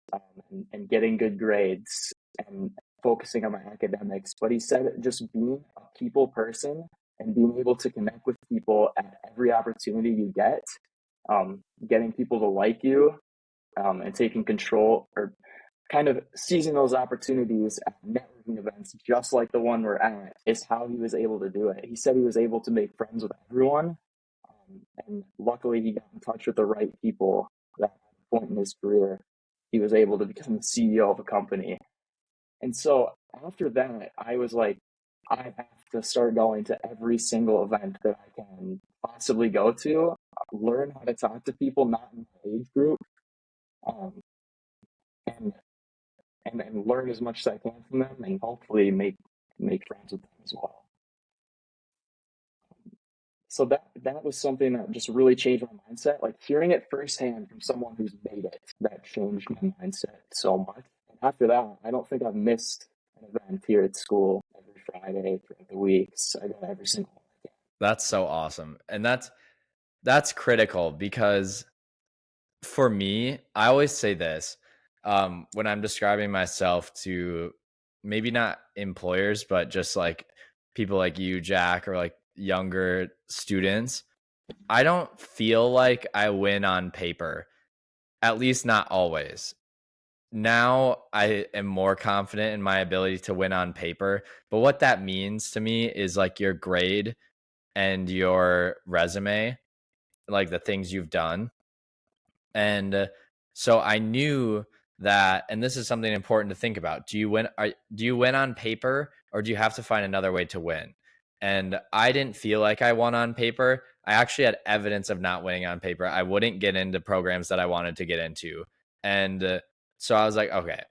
and getting good grades and focusing on my academics, but he said just being a people person and being able to connect with people at every opportunity you get, getting people to like you, and taking control or kind of seizing those opportunities at networking events, just like the one we're at, is how he was able to do it. He said he was able to make friends with everyone, and luckily he got in touch with the right people at that point in his career. He was able to become the CEO of a company. And so after that, I was like, I have to start going to every single event that I can possibly go to, learn how to talk to people not in my age group, and learn as much as I can from them, and hopefully make friends with them as well. So that was something that just really changed my mindset. Like hearing it firsthand from someone who's made it, that changed my mindset so much. And after that, I don't think I've missed an event here at school every Friday throughout the week. So I go to every single one. That's so awesome. And that's critical because for me, I always say this when I'm describing myself to maybe not employers, but just like people like you, Jack, or like younger students. I don't feel like I win on paper, at least not always. Now I am more confident in my ability to win on paper. But what that means to me is like your grade and your resume, like the things you've done. And so I knew that, and this is something important to think about. Do you win on paper, or do you have to find another way to win? And I didn't feel like I won on paper. I actually had evidence of not winning on paper. I wouldn't get into programs that I wanted to get into. And so I was like, okay,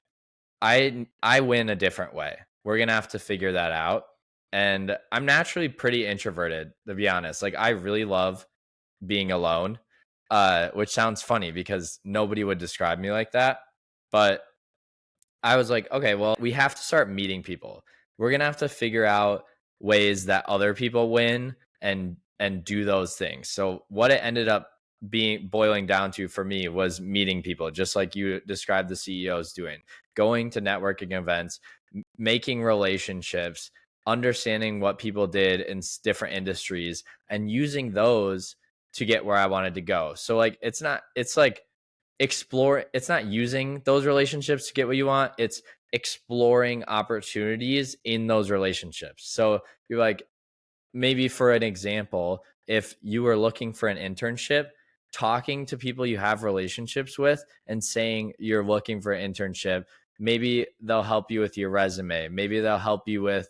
I win a different way. We're going to have to figure that out. And I'm naturally pretty introverted, to be honest. Like I really love being alone, which sounds funny because nobody would describe me like that. But I was like, okay, well, we have to start meeting people. We're gonna have to figure out ways that other people win and do those things. So what it ended up being boiling down to for me was meeting people, just like you described the CEOs doing, going to networking events, making relationships, understanding what people did in different industries, and using those to get where I wanted to go. So like it's like it's not using those relationships to get what you want. It's exploring opportunities in those relationships. So you're like, maybe for an example, if you were looking for an internship, talking to people you have relationships with and saying you're looking for an internship, maybe they'll help you with your resume. Maybe they'll help you with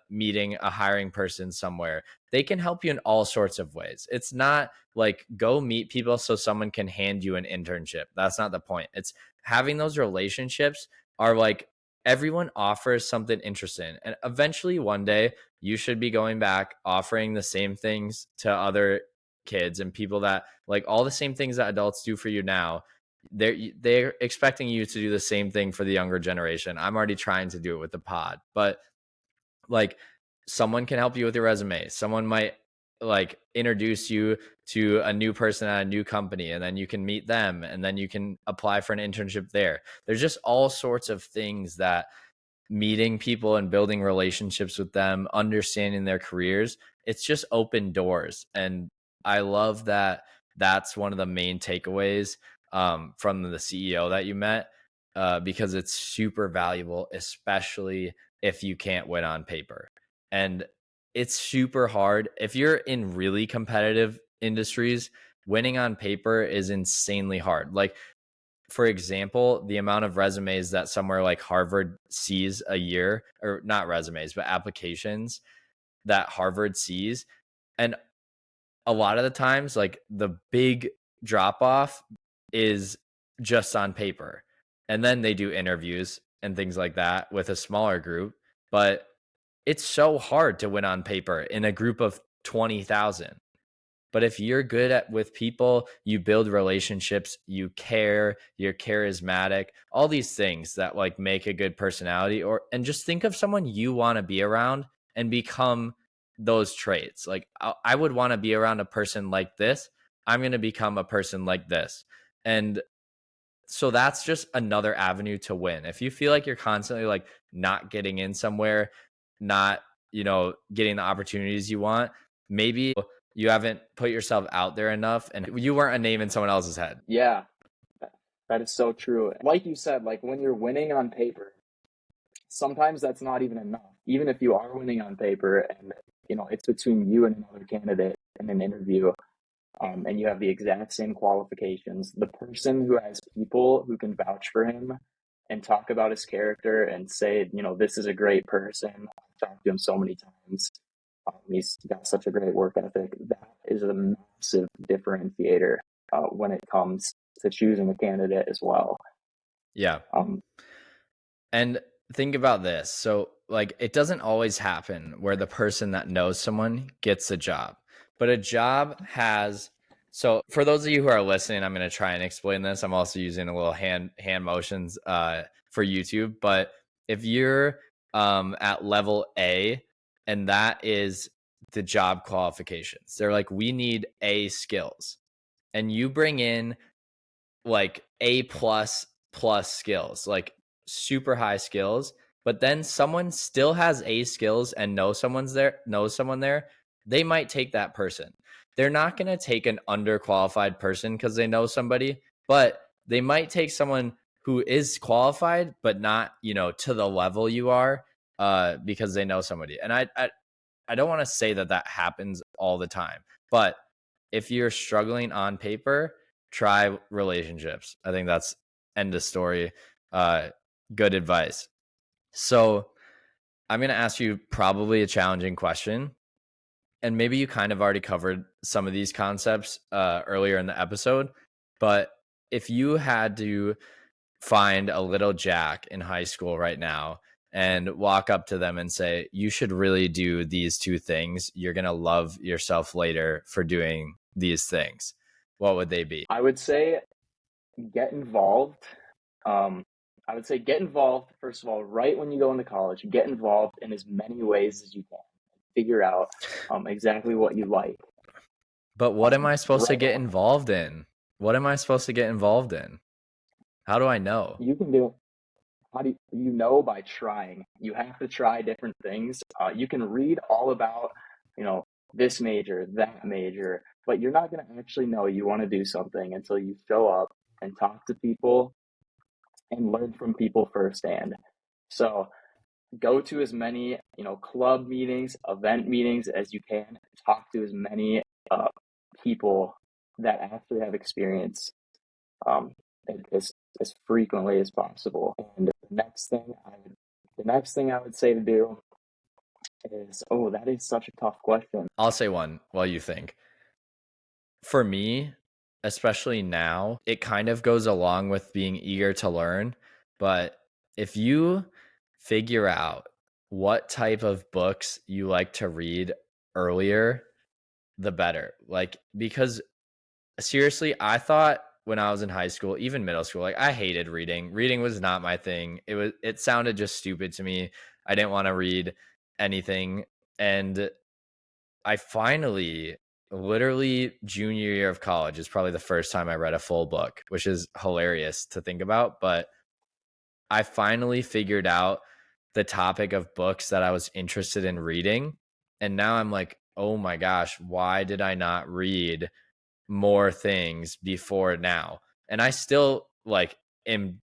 meeting a hiring person somewhere. They can help you in all sorts of ways. It's not like go meet people so someone can hand you an internship. That's not the point. It's having those relationships are like everyone offers something interesting. And eventually one day you should be going back offering the same things to other kids and people that like all the same things that adults do for you now. They're expecting you to do the same thing for the younger generation. I'm already trying to do it with the pod, but like someone can help you with your resume. Someone might like introduce you to a new person at a new company, and then you can meet them, and then you can apply for an internship there. There's just all sorts of things that meeting people and building relationships with them, understanding their careers, it's just open doors. And I love that that's one of the main takeaways from the CEO that you met, because it's super valuable, especially if you can't win on paper. And it's super hard. If you're in really competitive industries, winning on paper is insanely hard. Like, for example, the amount of resumes that somewhere like Harvard sees a year, or not resumes, but applications that Harvard sees. And a lot of the times, like the big drop off is just on paper. And then they do interviews and things like that with a smaller group. But it's so hard to win on paper in a group of 20,000. But if you're good at with people, you build relationships, you care, you're charismatic, all these things that like make a good personality, and just think of someone you want to be around and become those traits. Like I would want to be around a person like this. I'm going to become a person like this. And so that's just another avenue to win. If you feel like you're constantly like not getting in somewhere, not, getting the opportunities you want, maybe you haven't put yourself out there enough and you weren't a name in someone else's head. Yeah, that is so true. Like you said, like when you're winning on paper, sometimes that's not even enough. Even if you are winning on paper and, it's between you and another candidate in an interview, and you have the exact same qualifications, the person who has people who can vouch for him and talk about his character and say, this is a great person. I've talked to him so many times. He's got such a great work ethic. That is a massive differentiator when it comes to choosing a candidate as well. Yeah. And think about this. So, like, it doesn't always happen where the person that knows someone gets a job, but a job has. So, for those of you who are listening, I'm going to try and explain this. I'm also using a little hand motions for YouTube. But if you're at level A, and that is the job qualifications. They're like, we need A skills, and you bring in like A plus skills, like super high skills, but then someone still has A skills and knows someone there, they might take that person. They're not going to take an underqualified person because they know somebody, but they might take someone who is qualified but not, to the level you are, because they know somebody. And I don't want to say that happens all the time, but if you're struggling on paper, try relationships. I think that's end of story. Good advice. So I'm going to ask you probably a challenging question. And maybe you kind of already covered some of these concepts earlier in the episode. But if you had to find a little Jack in high school right now and walk up to them and say, you should really do these two things, you're going to love yourself later for doing these things, what would they be? I would say get involved. I would say get involved, first of all, right when you go into college. Get involved in as many ways as you can. Figure out exactly what you like. But what am I supposed to right get on. involved in? What am I supposed to get involved in? How do I know? You can do it. How do you know? By trying. You have to try different things. You can read all about, this major, that major, but you're not going to actually know you want to do something until you show up and talk to people and learn from people firsthand. So go to as many, club meetings, event meetings as you can. Talk to as many people that actually have experience as frequently as possible. And the next thing I would say to do is, that is such a tough question. I'll say one while you think. For me, especially now, it kind of goes along with being eager to learn. But if you figure out what type of books you like to read earlier, the better. Like, because seriously, I thought when I was in high school, even middle school, like I hated reading. Reading was not my thing. It sounded just stupid to me. I didn't want to read anything. And I finally, literally junior year of college is probably the first time I read a full book, which is hilarious to think about. But I finally figured out the topic of books that I was interested in reading. And now I'm like, oh my gosh, why did I not read more things before now? And I still am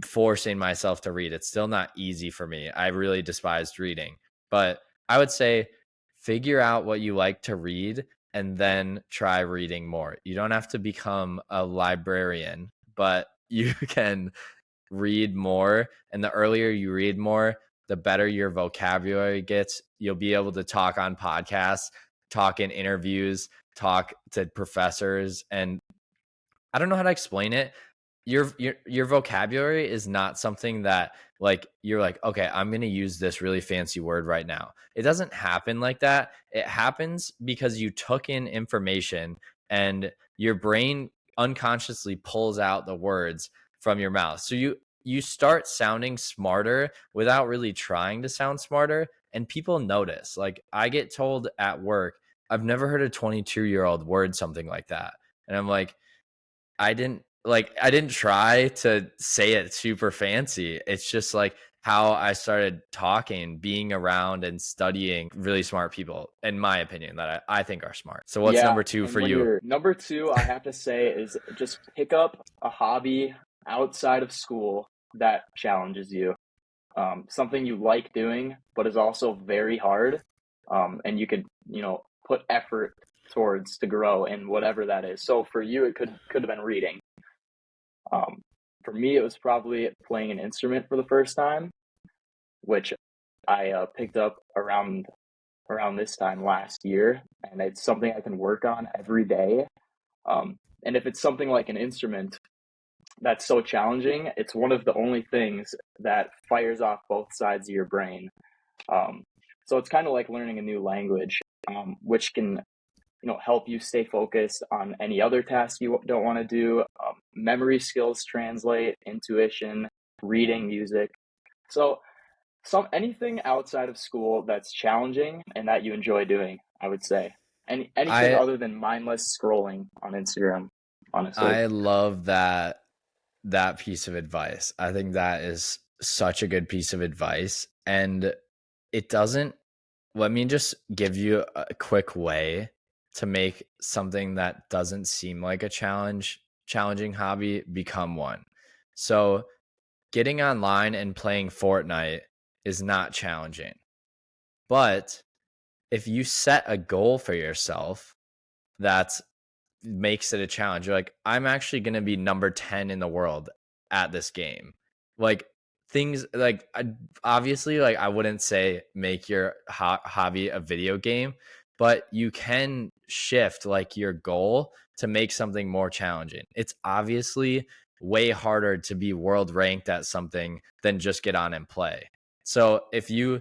forcing myself to read. It's still not easy for me. I really despised reading. But I would say figure out what you like to read and then try reading more. You don't have to become a librarian, but you can read more. And the earlier you read more, the better your vocabulary gets. You'll be able to talk on podcasts, talk in interviews, talk to professors. And I don't know how to explain it. Your vocabulary is not something that you're like, okay, I'm going to use this really fancy word right now. It doesn't happen like that. It happens because you took in information and your brain unconsciously pulls out the words from your mouth. So you start sounding smarter without really trying to sound smarter, and people notice. Like I get told at work, I've never heard a 22-year-old word something like that. And I'm like, I didn't try to say it super fancy. It's just like how I started talking, being around and studying really smart people, in my opinion, that I think are smart. So what's number two for you? Number two, I have to say, is just pick up a hobby outside of school that challenges you. Something you like doing, but is also very hard. And you could, put effort towards to grow in whatever that is. So for you, it could have been reading. For me, it was probably playing an instrument for the first time, which I picked up around this time last year, and it's something I can work on every day. And if it's something like an instrument that's so challenging, it's one of the only things that fires off both sides of your brain. So it's kind of like learning a new language, which can help you stay focused on any other task you don't want to do. Memory skills translate, intuition, reading, music. So anything outside of school that's challenging and that you enjoy doing, I would say. Anything I other than mindless scrolling on Instagram, honestly. I love that piece of advice. I think that is such a good piece of advice. And it doesn't, let me just give you a quick way to make something that doesn't seem like a challenging hobby become one. So getting online and playing Fortnite is not challenging. But if you set a goal for yourself that makes it a challenge, you're like, I'm actually going to be number 10 in the world at this game. Like things like obviously, like I wouldn't say make your hobby a video game, but you can shift like your goal to make something more challenging. It's obviously way harder to be world ranked at something than just get on and play. So if you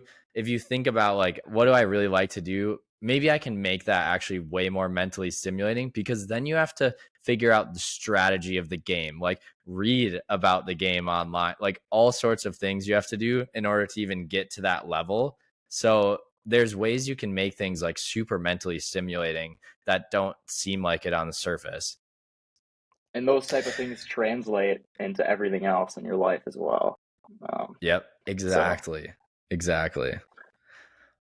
think about like, what do I really like to do? Maybe I can make that actually way more mentally stimulating, because then you have to figure out the strategy of the game, like read about the game online, like all sorts of things you have to do in order to even get to that level. So there's ways you can make things like super mentally stimulating that don't seem like it on the surface. And those type of things translate into everything else in your life as well. Yep, exactly. Exactly.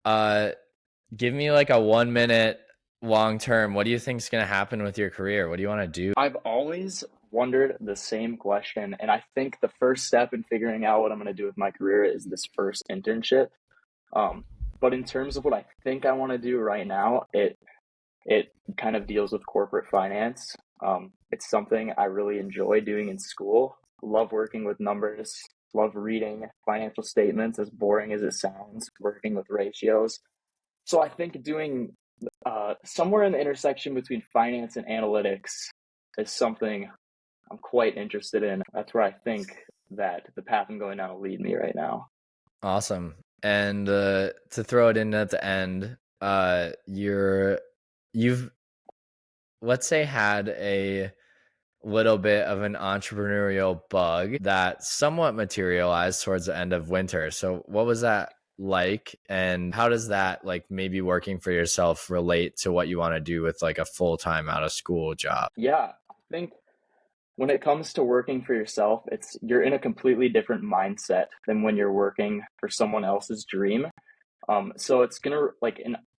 Give me like a 1 minute long term. What do you think is going to happen with your career? What do you want to do? I've always wondered the same question. And I think the first step in figuring out what I'm going to do with my career is this first internship. But in terms of what I think I want to do right now, it kind of deals with corporate finance. It's something I really enjoy doing in school. Love working with numbers, love reading financial statements, as boring as it sounds, working with ratios. So I think doing somewhere in the intersection between finance and analytics is something I'm quite interested in. That's where I think that the path I'm going down will lead me right now. Awesome. And to throw it in at the end, you've let's say had a little bit of an entrepreneurial bug that somewhat materialized towards the end of winter. So what was that like, and how does that, like, maybe working for yourself relate to what you want to do with like a full-time out of school job? Yeah, I think when it comes to working for yourself, you're in a completely different mindset than when you're working for someone else's dream. So it's gonna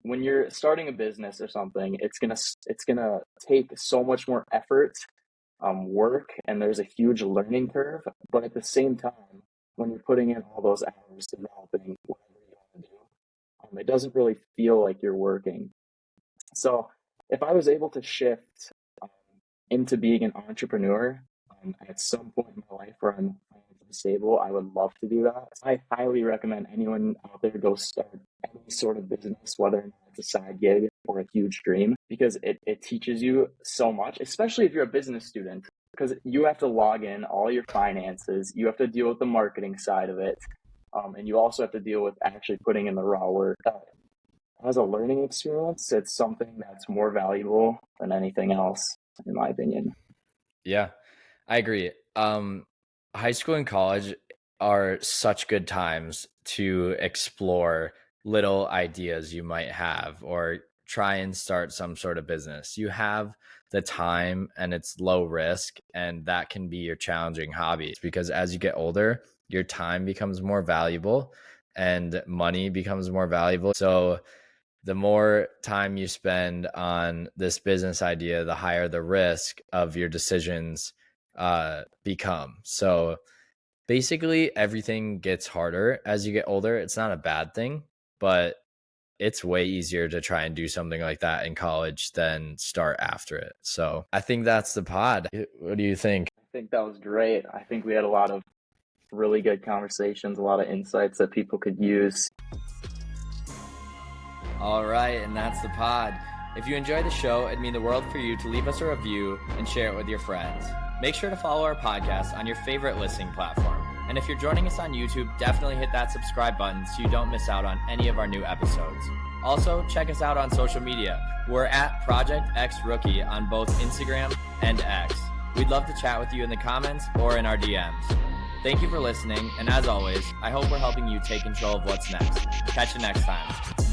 when you're starting a business or something, it's gonna take so much more effort, work, and there's a huge learning curve. But at the same time, when you're putting in all those hours developing whatever you want to do, it doesn't really feel like you're working. So if I was able to shift into being an entrepreneur at some point in my life where I'm financially stable, I would love to do that. I highly recommend anyone out there go start any sort of business, whether or not it's a side gig or a huge dream, because it teaches you so much, especially if you're a business student, because you have to log in all your finances, you have to deal with the marketing side of it, and you also have to deal with actually putting in the raw work. As a learning experience, it's something that's more valuable than anything else, in my opinion. Yeah, I agree. High school and college are such good times to explore little ideas you might have or try and start some sort of business. You have the time and it's low risk, and that can be your challenging hobby, because as you get older, your time becomes more valuable and money becomes more valuable. So the more time you spend on this business idea, the higher the risk of your decisions become. So basically everything gets harder as you get older. It's not a bad thing, but it's way easier to try and do something like that in college than start after it. So I think that's the pod. What do you think? I think that was great. I think we had a lot of really good conversations, a lot of insights that people could use. All right, and that's the pod. If you enjoyed the show, it'd mean the world for you to leave us a review and share it with your friends. Make sure to follow our podcast on your favorite listening platform. And if you're joining us on YouTube, definitely hit that subscribe button so you don't miss out on any of our new episodes. Also, check us out on social media. We're at Project X Rookie on both Instagram and X. We'd love to chat with you in the comments or in our DMs. Thank you for listening, and as always, I hope we're helping you take control of what's next. Catch you next time.